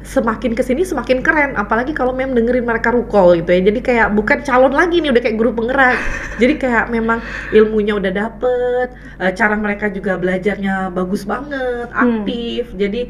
semakin kesini semakin keren, apalagi kalau mem dengerin mereka rukol gitu ya. Jadi kayak bukan calon lagi nih, udah kayak guru penggerak. Jadi kayak memang ilmunya udah dapet, cara mereka juga belajarnya bagus banget, aktif. Jadi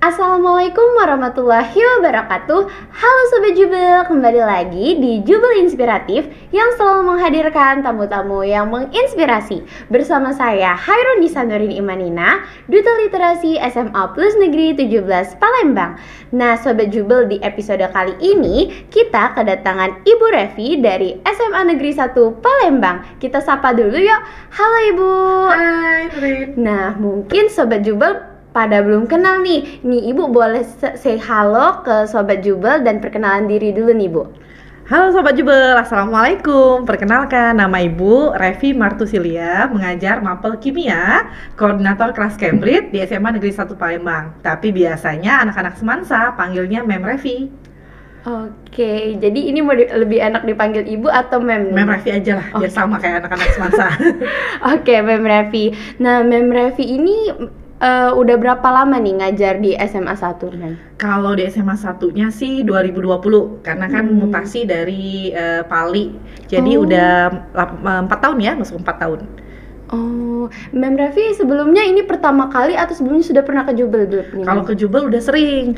Assalamualaikum warahmatullahi wabarakatuh. Halo Sobat Jubel, kembali lagi di Jubel Inspiratif yang selalu menghadirkan tamu-tamu yang menginspirasi. Bersama saya Hairun Disandorin Imanina, Duta Literasi SMA Plus Negeri 17 Palembang. Nah Sobat Jubel, di episode kali ini kita kedatangan Ibu Revi dari SMA Negeri 1 Palembang. Kita sapa dulu yuk. Halo Ibu. hai Rin. Nah mungkin Sobat Jubel pada belum kenal nih. Nih Ibu boleh say halo ke Sobat Jubel dan perkenalan diri dulu nih Bu. Halo Sobat Jubel, Assalamualaikum. Perkenalkan, nama Ibu Revi Martusilia, mengajar Mapel Kimia, koordinator kelas Cambridge di SMA Negeri 1 Palembang. Tapi biasanya anak-anak semansa panggilnya Mem Revi. Oke, jadi ini mau lebih enak dipanggil Ibu atau Mem? Mem Revi aja lah, biar sama kayak anak-anak semansa. Oke, Mem Revi. Nah, Mem Revi ini udah berapa lama nih ngajar di SMA 1, Mem? Kalau di SMA 1-nya sih 2020, karena kan mutasi dari Pali. Jadi udah 4 tahun ya, masuk 4 tahun. Oh, Mem Revi sebelumnya ini pertama kali atau sebelumnya sudah pernah ke Jubel nih? Kalau ke Jubel udah sering.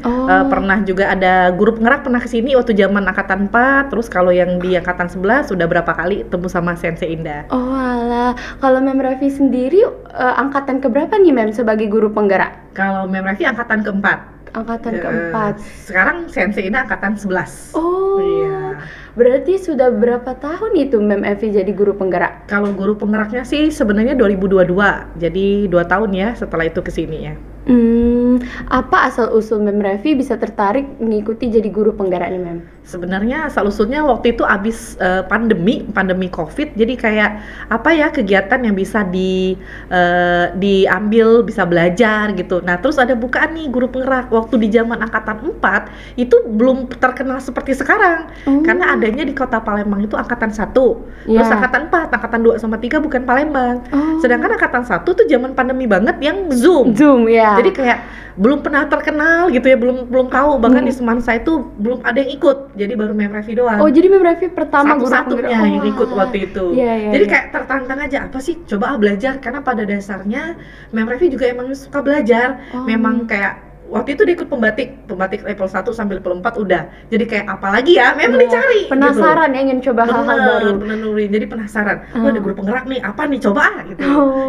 Pernah juga ada guru penggerak pernah kesini waktu zaman angkatan 4. Terus kalau yang di angkatan 11 sudah berapa kali temu sama Sensei Indah. Oh alah, kalau Mem Revi sendiri angkatan keberapa nih Mem sebagai guru penggerak? Kalau Mem Revi angkatan keempat. Angkatan keempat. Sekarang Sensei Indah angkatan 11. Oh iya. Berarti sudah berapa tahun itu Mem Evi jadi guru penggerak? Kalau guru penggeraknya sih sebenarnya 2022. Jadi 2 tahun ya setelah itu kesini ya. Apa asal-usul Mem Revi bisa tertarik mengikuti jadi guru penggerak nih Mem? Sebenarnya asal-usulnya waktu itu abis pandemi COVID, jadi kayak apa ya kegiatan yang bisa diambil, bisa belajar gitu. Nah terus ada bukaan nih guru penggerak waktu di zaman angkatan 4 itu belum terkenal seperti sekarang, karena adanya di kota Palembang itu angkatan 1, terus angkatan 4, angkatan 2 sama 3 bukan Palembang. Sedangkan angkatan 1 tuh zaman pandemi banget yang Zoom ya. Jadi kayak belum pernah terkenal gitu ya, belum tahu, bahkan di Semansa itu belum ada yang ikut, jadi baru Mem Revi doang. Oh jadi Mem Revi pertama satu-satunya yang ikut waktu itu. Jadi kayak tertantang aja, apa sih coba belajar, karena pada dasarnya Mem Revi juga emang suka belajar. Memang kayak waktu itu dia ikut pembatik level 1 sampai level 4 udah. Jadi kayak apalagi ya, memang dicari penasaran gitu. Ingin coba hal-hal baru. Bener, jadi penasaran. Ada guru penggerak nih, apa nih coba gitu.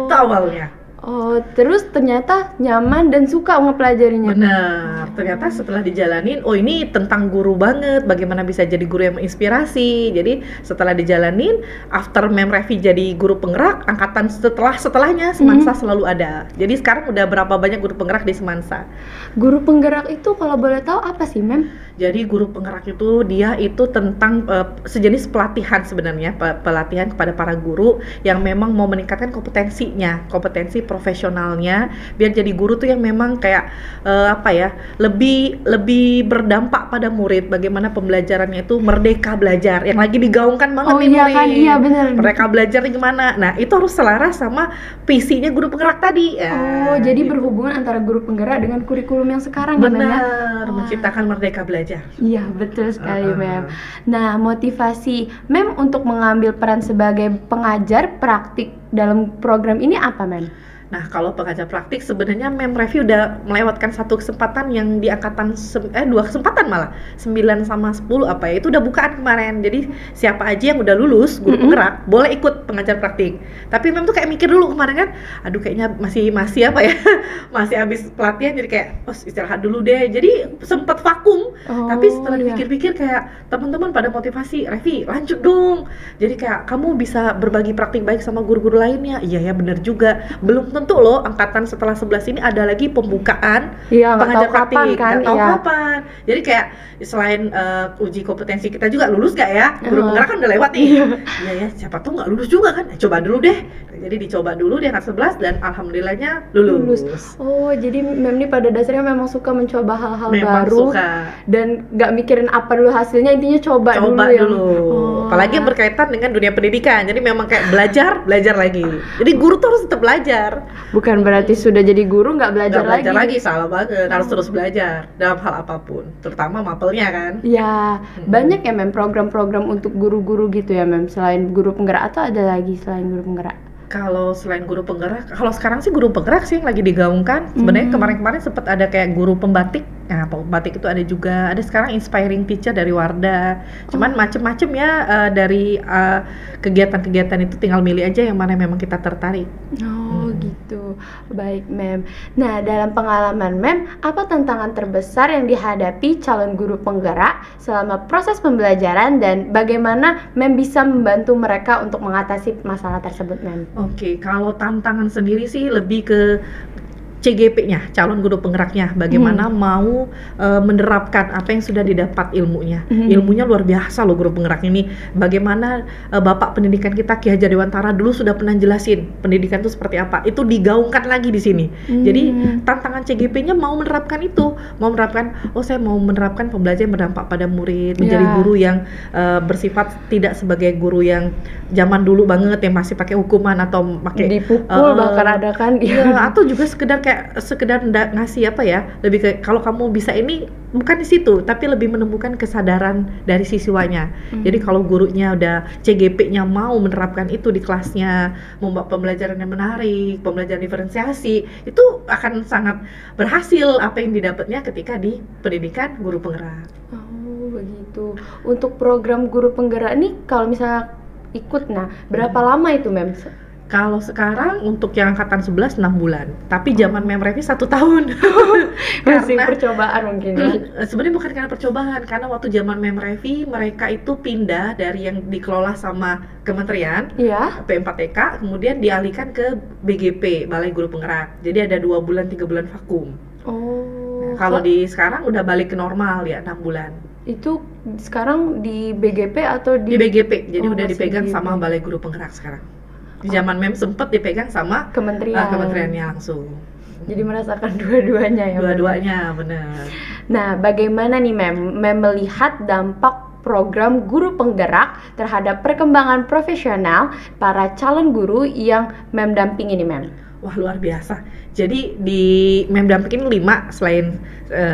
Itu awalnya. Oh, terus ternyata nyaman dan suka ngepelajarinya. Benar, ternyata setelah dijalanin, oh ini tentang guru banget, bagaimana bisa jadi guru yang menginspirasi. Jadi setelah dijalanin, after Mem Revi jadi guru penggerak, angkatan setelahnya Semansa selalu ada. Jadi sekarang udah berapa banyak guru penggerak di Semansa. Guru penggerak itu kalau boleh tahu apa sih Mem? Jadi guru penggerak itu dia itu tentang sejenis pelatihan sebenarnya, pelatihan kepada para guru yang memang mau meningkatkan kompetensi profesionalnya, biar jadi guru tuh yang memang kayak lebih berdampak pada murid, bagaimana pembelajarannya itu merdeka belajar, yang lagi digaungkan banget nih murid. Kan, iya benar. Merdeka belajar gimana? Nah itu harus selaras sama visinya guru penggerak tadi. Jadi berhubungan antara guru penggerak dengan kurikulum yang sekarang. Benar, menciptakan merdeka belajar. Iya betul sekali Mem. Nah motivasi Mem untuk mengambil peran sebagai pengajar praktik dalam program ini apa Mem? Nah, kalau pengajar praktik sebenarnya Mem Revi udah melewatkan satu kesempatan yang di angkatan 2 kesempatan malah 9 sama 10 apa ya, itu udah bukaan kemarin. Jadi siapa aja yang udah lulus guru penggerak boleh ikut pengajar praktik. Tapi Mem tuh kayak mikir dulu kemarin kan, aduh kayaknya masih apa ya, masih habis pelatihan, jadi kayak istirahat dulu deh. Jadi sempat vakum. Tapi setelah dipikir-pikir kayak teman-teman pada motivasi, Revi lanjut dong. Jadi kayak kamu bisa berbagi praktik baik sama guru-guru lainnya. Iya ya bener juga. Belum tentu loh angkatan setelah 11 ini ada lagi pembukaan Iya, nggak pengajar tahu kapan praktik, kan, nggak tahu iya. kapan. Jadi kayak selain uji kompetensi kita juga lulus gak ya? Guru penggerak kan udah lewat nih. Iya ya, siapa tuh nggak lulus juga kan? Coba dulu deh. Jadi dicoba dulu di angkatan 11 dan alhamdulillahnya lulus. Oh, jadi Mem ini pada dasarnya memang suka mencoba hal-hal Memang baru suka. dan nggak mikirin apa dulu hasilnya, intinya coba dulu Coba ya. dulu. Oh. Apalagi yang berkaitan dengan dunia pendidikan. Jadi memang kayak belajar lagi. Jadi guru tuh harus tetap belajar. Bukan berarti sudah jadi guru nggak belajar, Nggak belajar lagi, salah banget. Harus terus belajar dalam hal apapun, terutama mapelnya kan. Ya, banyak ya Mem program-program untuk guru-guru gitu ya Mem, selain guru penggerak atau ada lagi selain guru penggerak? Kalau selain guru penggerak, kalau sekarang sih guru penggerak sih yang lagi digaungkan. Sebenarnya kemarin-kemarin sempat ada kayak guru pembatik. Nah, pembatik itu ada juga. Ada sekarang inspiring teacher dari Wardah. Cuman macem-macem ya dari kegiatan-kegiatan itu tinggal milih aja yang mana memang kita tertarik. Oh gitu, baik Mem. Nah, dalam pengalaman Mem, apa tantangan terbesar yang dihadapi calon guru penggerak selama proses pembelajaran dan bagaimana Mem bisa membantu mereka untuk mengatasi masalah tersebut Mem? Oke, kalau tantangan sendiri sih lebih ke CGP-nya, calon guru penggeraknya, bagaimana mau menerapkan apa yang sudah didapat ilmunya. Ilmunya luar biasa loh guru penggerak ini. Bagaimana Bapak pendidikan kita Ki Hajar Dewantara dulu sudah pernah jelasin pendidikan itu seperti apa. Itu digaungkan lagi di sini. Jadi tantangan CGP-nya mau menerapkan itu, mau menerapkan, saya mau menerapkan pembelajaran berdampak pada murid, menjadi guru yang bersifat tidak sebagai guru yang zaman dulu banget yang masih pakai hukuman atau pakai dipukul bahkan ada kan. Iya, atau juga sekedar ngasih apa ya, lebih ke kalau kamu bisa ini bukan di situ tapi lebih menemukan kesadaran dari siswanya. Jadi kalau gurunya udah CGP-nya mau menerapkan itu di kelasnya, membuat pembelajaran yang menarik, pembelajaran diferensiasi, itu akan sangat berhasil apa yang didapatnya ketika di pendidikan guru penggerak. Oh begitu. Untuk program guru penggerak nih kalau misalnya ikut, nah berapa lama itu Mem? Kalau sekarang untuk yang angkatan 11 6 bulan, tapi zaman Mem Revi 1 tahun. Masih percobaan mungkin ya. Sebenarnya bukan karena percobaan, karena waktu zaman Mem Revi mereka itu pindah dari yang dikelola sama kementerian, P4TK, kemudian dialihkan ke BGP, Balai Guru Penggerak. Jadi ada 2 bulan 3 bulan vakum. Nah, kalau di sekarang udah balik ke normal ya 6 bulan. Itu sekarang di BGP atau di BGP, jadi udah dipegang sama Balai Guru Penggerak sekarang. Di zaman Mem sempat dipegang sama kementeriannya langsung. Jadi merasakan dua-duanya ya. Dua-duanya benar. Nah, bagaimana nih Mem melihat dampak program guru penggerak terhadap perkembangan profesional para calon guru yang Mem dampingi nih Mem? Wah, luar biasa. Jadi di Mem dampingin 5 selain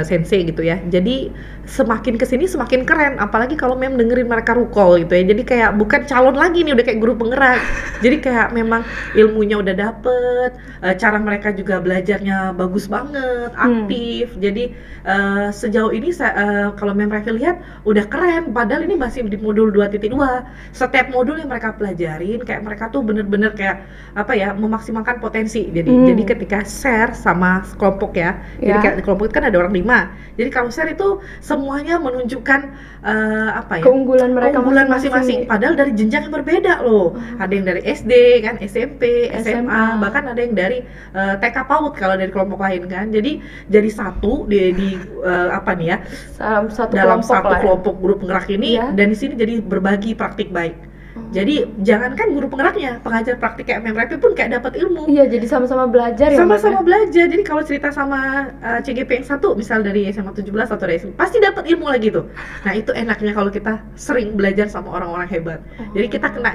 sensei gitu ya. Jadi semakin kesini semakin keren. Apalagi kalau Mem dengerin mereka rukol gitu ya. Jadi kayak bukan calon lagi nih, udah kayak guru penggerak. Jadi kayak memang ilmunya udah dapet, cara mereka juga belajarnya bagus banget, aktif. Jadi sejauh ini kalau Mem Revi lihat udah keren. Padahal ini masih di modul 2.2. Setiap modul yang mereka pelajarin kayak mereka tuh bener-bener kayak apa ya, memaksimalkan potensi. Jadi ketika share sama kelompok ya. Jadi kayak di kelompok itu kan ada orang 5. Jadi kalau share itu semuanya menunjukkan keunggulan mereka masing-masing. Padahal dari jenjang yang berbeda loh. Ada yang dari SD kan, SMP, SMA, bahkan ada yang dari TK PAUD kalau dari kelompok lain kan. Jadi jadi satu dalam satu kelompok guru penggerak ini, dan di sini jadi berbagi praktik baik. Jadi jangankan guru penggeraknya, pengajar praktik kayak Mem Revi pun kayak dapat ilmu. Iya, jadi sama-sama belajar ya. Sama-sama belajar. Jadi kalau cerita sama CGP yang satu, misal dari SMA 17 atau dari SMA, pasti dapat ilmu lagi tuh. Nah, itu enaknya kalau kita sering belajar sama orang-orang hebat. Jadi kita kena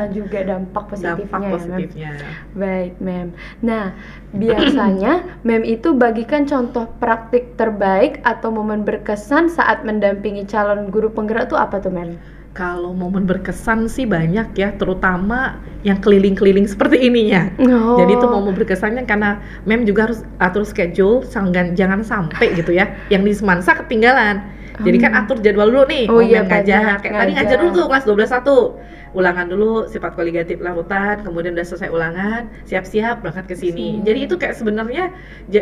juga dampak positifnya. Ya, Baik, Mem. Nah, biasanya Mem itu bagikan contoh praktik terbaik atau momen berkesan saat mendampingi calon guru penggerak tuh apa tuh, Mem? Kalau momen berkesan sih banyak ya, terutama yang keliling-keliling seperti ininya. Jadi itu momen berkesannya karena Mem juga harus atur schedule, jangan sampai gitu ya, yang di Semansa ketinggalan. Jadi kan atur jadwal dulu nih, Mem ngajar. Kayak tadi ngajar dulu tuh kelas 12.1. Ulangan dulu sifat koligatif larutan, kemudian udah selesai ulangan, siap-siap berangkat ke sini. Jadi itu kayak sebenarnya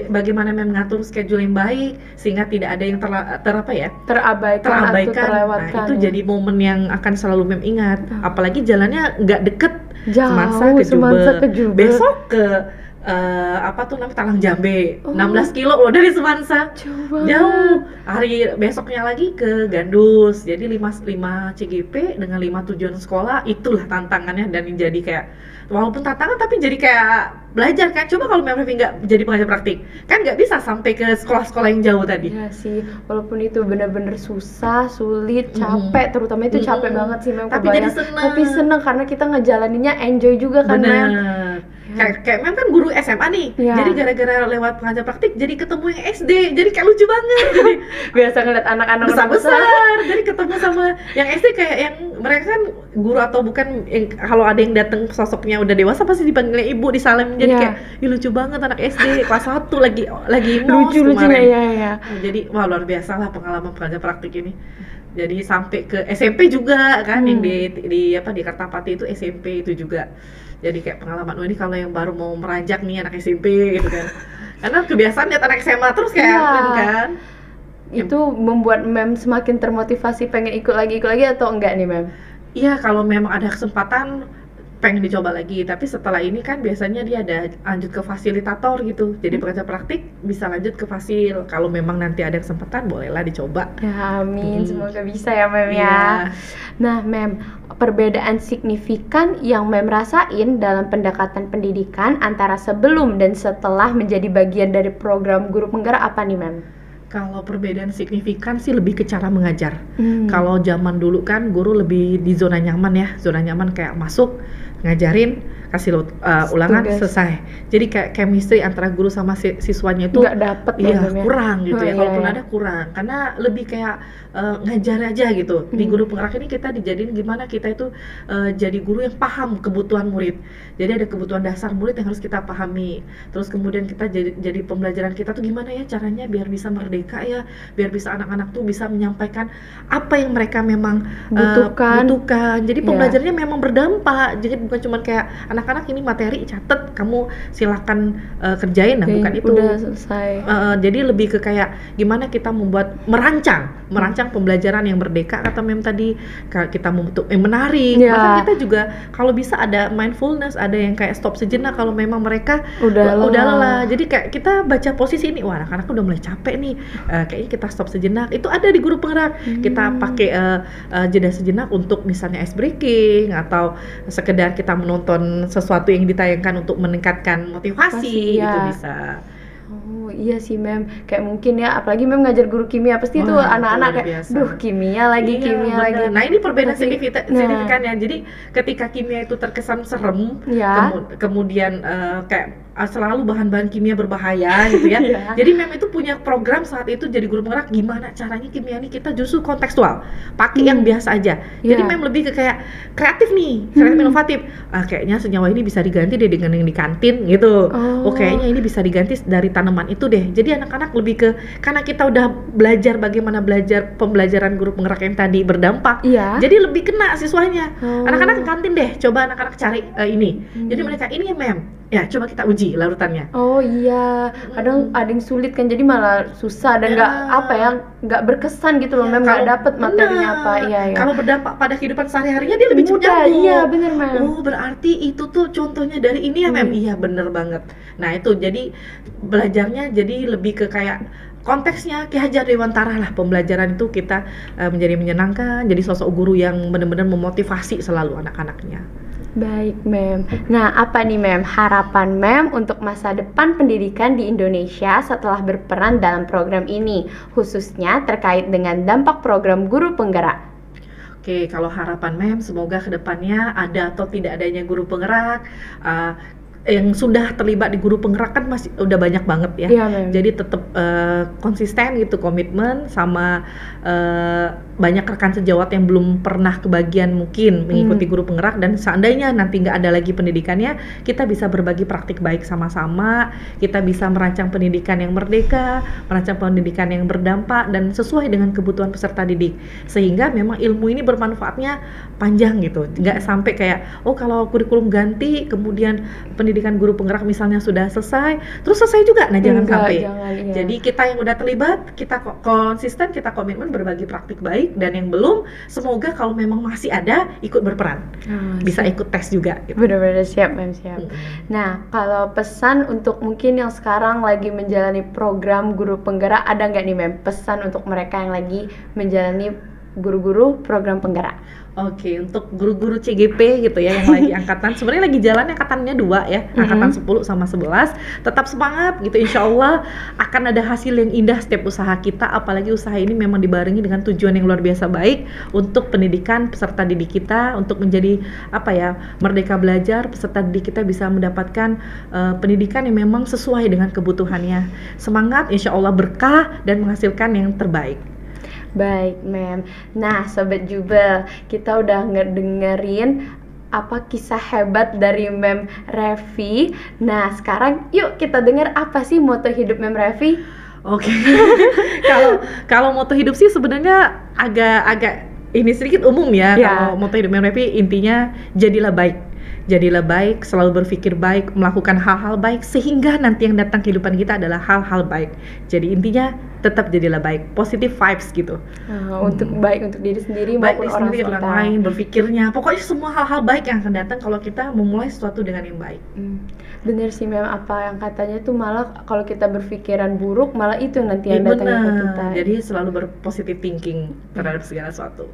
bagaimana Mem mengatur schedule yang baik sehingga tidak ada yang terabaikan atau terlewatkan. Nah, itu jadi momen yang akan selalu Mem ingat. Apalagi jalannya nggak deket, Semansa ke Jubel. Besok ke apa tuh namanya Talang Jambe, Oh. 16 kilo loh dari Semansa. Jauh banget. Jauh. Hari besoknya lagi ke Gandus. Jadi 5 CGP dengan 5 tujuan sekolah, itulah tantangannya. Dan jadi kayak walaupun tantangan tapi jadi kayak belajar kan. Coba kalau Mem Revi nggak jadi pengajar praktik, kan nggak bisa sampai ke sekolah-sekolah yang jauh tadi. Iya sih, walaupun itu benar-benar susah, sulit, capek, terutama itu capek banget sih Mem, Tapi kebayang. jadi seneng. Tapi seneng karena kita ngejalaninnya enjoy juga kan Mem. Bener. Kayak Mem kan guru SMA nih, Iya. jadi gara-gara lewat pengajar praktik jadi ketemu yang SD, jadi kayak lucu banget. Jadi Biasa ngeliat anak-anak besar-besar, jadi ketemu sama yang SD kayak yang mereka kan guru atau bukan, yang kalau ada yang datang sosoknya udah dewasa pasti dipanggilnya ibu, disalam, jadi Iya. kayak ih lucu banget anak SD kelas 1 lagi mos lucu-lucunya kemarin. ya. Jadi wah luar biasa lah pengalaman pengajar praktik ini. Jadi sampai ke SMP juga kan, yang di Kertapati itu SMP itu juga. Jadi kayak pengalaman, oh ini kalau yang baru mau meranjak nih anak SMP gitu kan. Karena kebiasaan lihat anak SMA terus kayak Iya. kan. Itu membuat Mem semakin termotivasi pengen ikut lagi atau enggak nih Mem? Iya, kalau memang ada kesempatan pengen dicoba lagi, tapi setelah ini kan biasanya dia ada lanjut ke fasilitator gitu. Jadi pengajar praktik bisa lanjut ke fasil. Kalau memang nanti ada kesempatan bolehlah dicoba. Ya amin, semoga bisa ya Mem ya. Nah Mem, perbedaan signifikan yang Mem rasain dalam pendekatan pendidikan antara sebelum dan setelah menjadi bagian dari program guru penggerak apa nih Mem? Kalau perbedaan signifikan sih lebih ke cara mengajar. Kalau zaman dulu kan guru lebih di zona nyaman ya, zona nyaman kayak masuk, ngajarin, kasih ulangan, Tugas. selesai. Jadi kayak chemistry antara guru sama siswanya itu Nggak dapet ya, iya, Mem, ya? kurang gitu Oh, ya. iya, Kalaupun iya. ada kurang, karena lebih kayak ngajar aja gitu. Di guru penggerak ini kita dijadiin gimana kita itu jadi guru yang paham kebutuhan murid. Jadi ada kebutuhan dasar murid yang harus kita pahami. Terus kemudian kita jadi pembelajaran kita tuh gimana ya caranya biar bisa merdeka ya, biar bisa anak-anak tuh bisa menyampaikan apa yang mereka memang Butuhkan. Jadi Iya. pembelajarannya memang berdampak. Jadi bukan cuma kayak anak-anak ini materi catet, kamu silakan kerjain. Nah, Oke, bukan itu. udah selesai. Jadi lebih ke kayak gimana kita membuat merancang pembelajaran yang merdeka kata Mem tadi, kita membentuk menarik. Ya. Bahkan kita juga kalau bisa ada mindfulness, ada yang kayak stop sejenak kalau memang mereka Udah lelah. Jadi kayak kita baca posisi ini, wah anak-anak udah mulai capek nih, kayaknya kita stop sejenak. Itu ada di guru penggerak. Kita pakai jeda sejenak untuk misalnya ice breaking atau sekedar kita menonton sesuatu yang ditayangkan untuk meningkatkan motivasi, Iya. itu bisa. Oh iya sih Mem, kayak mungkin ya, apalagi Mem ngajar guru kimia, pasti tuh Wah, anak-anak itu luar kayak, biasa. duh kimia lagi, Iya, kimia bener. lagi. Nah ini perbedaan Tapi- signifikannya. Jadi ketika kimia itu terkesan serem, Ya. kemudian kayak selalu bahan-bahan kimia berbahaya gitu ya. Iya. Jadi Mem itu punya program saat itu jadi guru penggerak, gimana caranya kimia ini kita justru kontekstual, pakai yang biasa aja. Jadi Iya. Mem lebih ke kayak kreatif nih, kreatif inovatif. Kayaknya senyawa ini bisa diganti deh dengan yang di kantin gitu. Oh. Kayaknya ini bisa diganti dari tanaman itu deh. Jadi anak-anak lebih ke, karena kita udah belajar bagaimana belajar pembelajaran guru penggerak yang tadi berdampak. Iya. Jadi lebih kena siswanya. Oh. Anak-anak ke kantin deh, coba anak-anak cari ini. Jadi mereka ini ya Mem, ya coba kita uji larutannya. Oh iya, kadang ada yang sulit kan, jadi malah susah dan nggak berkesan gitu loh, Mem, nggak dapet materinya Bener. apa. Iya ya. Kalau berdampak pada kehidupan sehari-harinya dia lebih cepat Mudah, nyambung. iya bener Mem. Oh berarti itu tuh contohnya dari ini ya Mem. Iya bener banget. Nah itu jadi belajarnya jadi lebih ke kayak konteksnya Ki Hajar Dewantara lah, pembelajaran itu kita menjadi menyenangkan, jadi sosok guru yang benar-benar memotivasi selalu anak-anaknya. Baik Mem. Nah apa nih Mem, harapan Mem untuk masa depan pendidikan di Indonesia setelah berperan dalam program ini, khususnya terkait dengan dampak program guru penggerak? Oke, kalau harapan Mem semoga kedepannya ada atau tidak adanya guru penggerak, yang sudah terlibat di guru penggerak kan masih udah banyak banget ya. Iya, Mem. Jadi tetap konsisten gitu, komitmen sama banyak rekan sejawat yang belum pernah kebagian mungkin mengikuti guru penggerak, dan seandainya nanti nggak ada lagi pendidikannya, kita bisa berbagi praktik baik sama-sama, kita bisa merancang pendidikan yang merdeka, merancang pendidikan yang berdampak dan sesuai dengan kebutuhan peserta didik, sehingga memang ilmu ini bermanfaatnya panjang gitu, nggak sampai kayak kalau kurikulum ganti kemudian pendidikan pendidikan guru penggerak misalnya sudah selesai, terus selesai juga, nah jangan Enggak, sampai. jangan, iya. Jadi kita yang udah terlibat, kita konsisten, kita komitmen berbagi praktik baik, dan yang belum, semoga kalau memang masih ada, ikut berperan, bisa ikut tes juga. Gitu. Bener-bener siap, Mem, siap. Nah, kalau pesan untuk mungkin yang sekarang lagi menjalani program guru penggerak, ada nggak nih, Mem, pesan untuk mereka yang lagi menjalani guru-guru program penggerak? Oke, untuk guru-guru CGP gitu ya yang lagi angkatan, sebenarnya lagi jalan angkatannya 2 ya, angkatan 10 sama 11, tetap semangat gitu, insya Allah akan ada hasil yang indah setiap usaha kita, apalagi usaha ini memang dibarengi dengan tujuan yang luar biasa baik untuk pendidikan peserta didik kita, untuk menjadi merdeka belajar, peserta didik kita bisa mendapatkan pendidikan yang memang sesuai dengan kebutuhannya. Semangat, insya Allah berkah dan menghasilkan yang terbaik. Baik, Mem. Nah, Sobat Jubel, kita udah ngedengerin apa kisah hebat dari Mem Revi. Nah, sekarang yuk kita dengar apa sih moto hidup Mem Revi. Oke. Kalau moto hidup sih sebenarnya agak ini sedikit umum ya. Kalau moto hidup Mem Revi intinya jadilah baik. Jadilah baik, selalu berpikir baik, melakukan hal-hal baik, sehingga nanti yang datang kehidupan kita adalah hal-hal baik. Jadi intinya tetap jadilah baik, positive vibes gitu. Untuk baik untuk diri sendiri baik maupun orang lain, berpikirnya. Pokoknya semua hal-hal baik yang akan datang kalau kita memulai sesuatu dengan yang baik. Bener sih, Mem, apa yang katanya tuh malah kalau kita berpikiran buruk, malah itu nanti yang datangnya ke kita. Jadi selalu berpositive thinking terhadap segala sesuatu.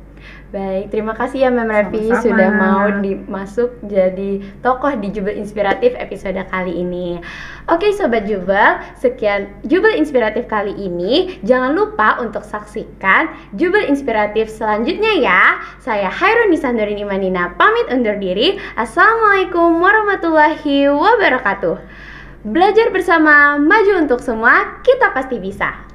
Baik, terima kasih ya Mem Revi sudah mau dimasuk jadi tokoh di Jubel Inspiratif episode kali ini. Oke Sobat Jubel, sekian Jubel Inspiratif kali ini. Jangan lupa untuk saksikan Jubel Inspiratif selanjutnya ya. Saya Hairun Nisandorin Imanina pamit undur diri. Assalamualaikum warahmatullahi wabarakatuh. Belajar bersama, maju untuk semua, kita pasti bisa.